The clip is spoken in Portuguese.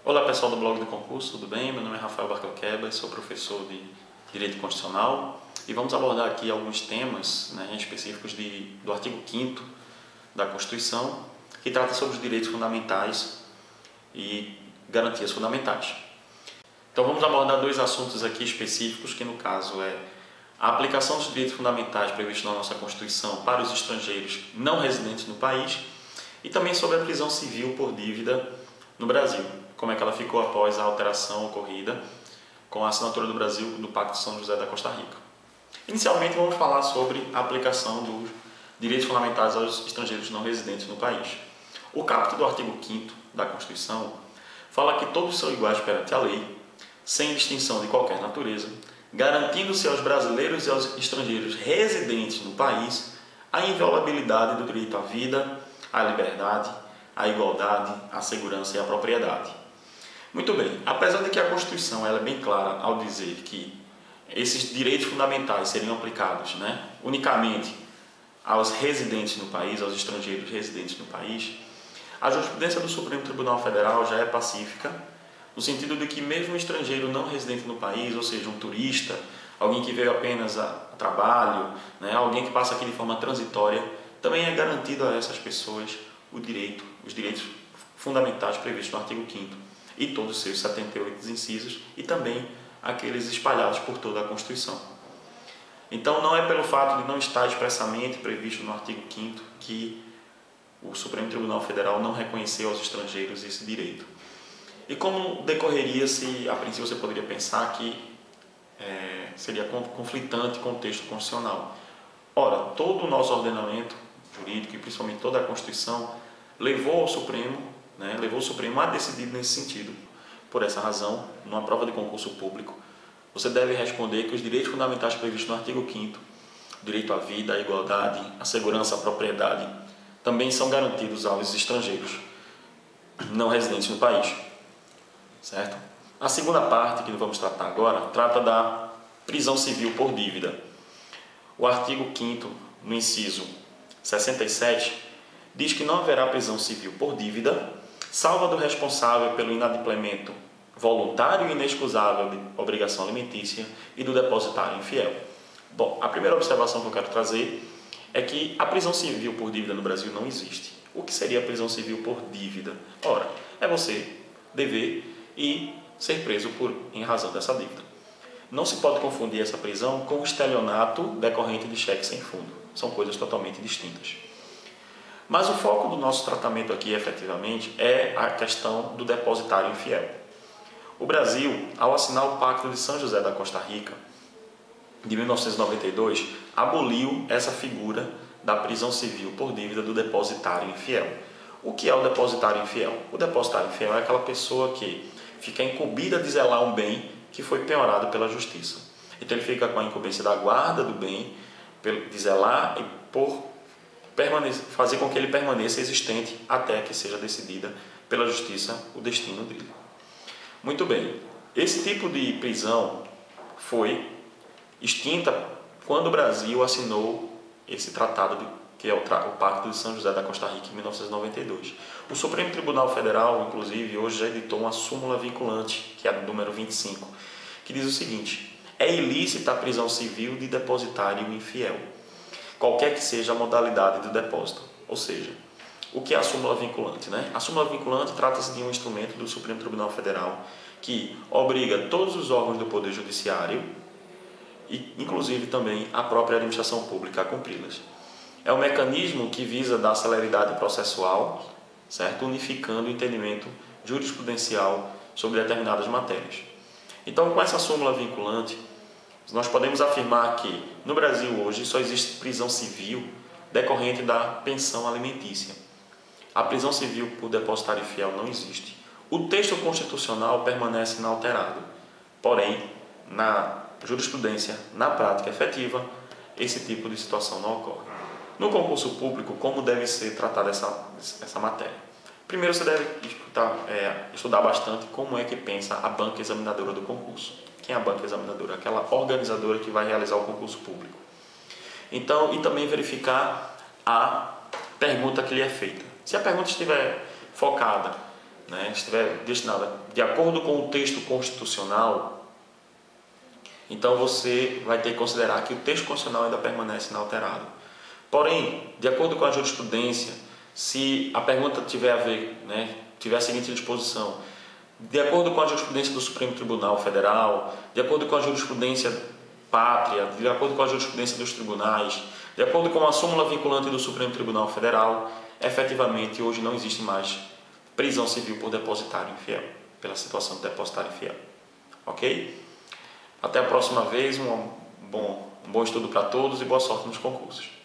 Olá pessoal do blog do concurso, tudo bem? Meu nome é Rafael Barcelqueba, sou professor de Direito Constitucional e vamos abordar aqui alguns temas específicos do artigo 5º da Constituição, que trata sobre os direitos fundamentais e garantias fundamentais. Então vamos abordar dois assuntos aqui específicos, que no caso é a aplicação dos direitos fundamentais previstos na nossa Constituição para os estrangeiros não residentes no país e também sobre a prisão civil por dívida no Brasil, como é que ela ficou após a alteração ocorrida com a assinatura do Brasil do Pacto de São José da Costa Rica. Inicialmente vamos falar sobre a aplicação dos direitos fundamentais aos estrangeiros não residentes no país. O caput do artigo 5º da Constituição fala que todos são iguais perante a lei, sem distinção de qualquer natureza, garantindo-se aos brasileiros e aos estrangeiros residentes no país a inviolabilidade do direito à vida, à liberdade, à igualdade, à segurança e à propriedade. Muito bem, apesar de que a Constituição ela é bem clara ao dizer que esses direitos fundamentais seriam aplicados unicamente aos residentes no país, aos estrangeiros residentes no país, a jurisprudência do Supremo Tribunal Federal já é pacífica, no sentido de que mesmo um estrangeiro não residente no país, ou seja, um turista, alguém que veio apenas a trabalho, alguém que passa aqui de forma transitória, também é garantido a essas pessoas os direitos fundamentais previstos no artigo 5º e todos os seus 78 incisos e também aqueles espalhados por toda a Constituição. Então não é pelo fato de não estar expressamente previsto no artigo 5º que o Supremo Tribunal Federal não reconheceu aos estrangeiros esse direito. E como decorreria se, a princípio, você poderia pensar que seria conflitante com o texto constitucional? Ora, todo o nosso ordenamento jurídico e principalmente toda a Constituição levou o Supremo a decidir nesse sentido. Por essa razão, numa prova de concurso público, você deve responder que os direitos fundamentais previstos no artigo 5º, o direito à vida, à igualdade, à segurança, à propriedade, também são garantidos aos estrangeiros não residentes no país. Certo? A segunda parte que vamos tratar agora trata da prisão civil por dívida. O artigo 5º, no inciso 67, diz que não haverá prisão civil por dívida, salvo a do responsável pelo inadimplemento voluntário e inexcusável de obrigação alimentícia e do depositário infiel. Bom, a primeira observação que eu quero trazer é que a prisão civil por dívida no Brasil não existe. O que seria a prisão civil por dívida? Ora, é você dever e ser preso em razão dessa dívida. Não se pode confundir essa prisão com o estelionato decorrente de cheque sem fundo. São coisas totalmente distintas. Mas o foco do nosso tratamento aqui, efetivamente, é a questão do depositário infiel. O Brasil, ao assinar o Pacto de São José da Costa Rica, de 1992, aboliu essa figura da prisão civil por dívida do depositário infiel. O que é o depositário infiel? O depositário infiel é aquela pessoa que fica incumbida de zelar um bem que foi penhorado pela justiça. Então ele fica com a incumbência da guarda do bem, de zelar e por fazer com que ele permaneça existente até que seja decidida pela justiça o destino dele. Muito bem, esse tipo de prisão foi extinta quando o Brasil assinou esse tratado que é o Pacto de São José da Costa Rica, em 1992. O Supremo Tribunal Federal, inclusive, hoje já editou uma súmula vinculante, que é a número 25, que diz o seguinte: é ilícita a prisão civil de depositário infiel, qualquer que seja a modalidade do depósito. Ou seja, o que é a súmula vinculante? A súmula vinculante trata-se de um instrumento do Supremo Tribunal Federal que obriga todos os órgãos do Poder Judiciário, e inclusive também a própria administração pública, a cumpri-las. É um mecanismo que visa dar celeridade processual, certo? Unificando o entendimento jurisprudencial sobre determinadas matérias. Então, com essa súmula vinculante, nós podemos afirmar que no Brasil hoje só existe prisão civil decorrente da pensão alimentícia. A prisão civil por depositário infiel não existe. O texto constitucional permanece inalterado, porém, na jurisprudência, na prática efetiva, esse tipo de situação não ocorre. No concurso público, como deve ser tratada essa matéria? Primeiro, você deve estudar bastante como é que pensa a banca examinadora do concurso. Quem é a banca examinadora? Aquela organizadora que vai realizar o concurso público. Então, e também verificar a pergunta que lhe é feita. Se a pergunta estiver focada né, estiver destinada de acordo com o texto constitucional, então você vai ter que considerar que o texto constitucional ainda permanece inalterado. Porém, de acordo com a jurisprudência, se a pergunta tiver a ver, né, tiver a seguinte disposição: de acordo com a jurisprudência do Supremo Tribunal Federal, de acordo com a jurisprudência pátria, de acordo com a jurisprudência dos tribunais, de acordo com a súmula vinculante do Supremo Tribunal Federal, efetivamente hoje não existe mais prisão civil por depositário infiel, pela situação de depositário infiel. Ok? Até a próxima vez, um bom estudo para todos e boa sorte nos concursos.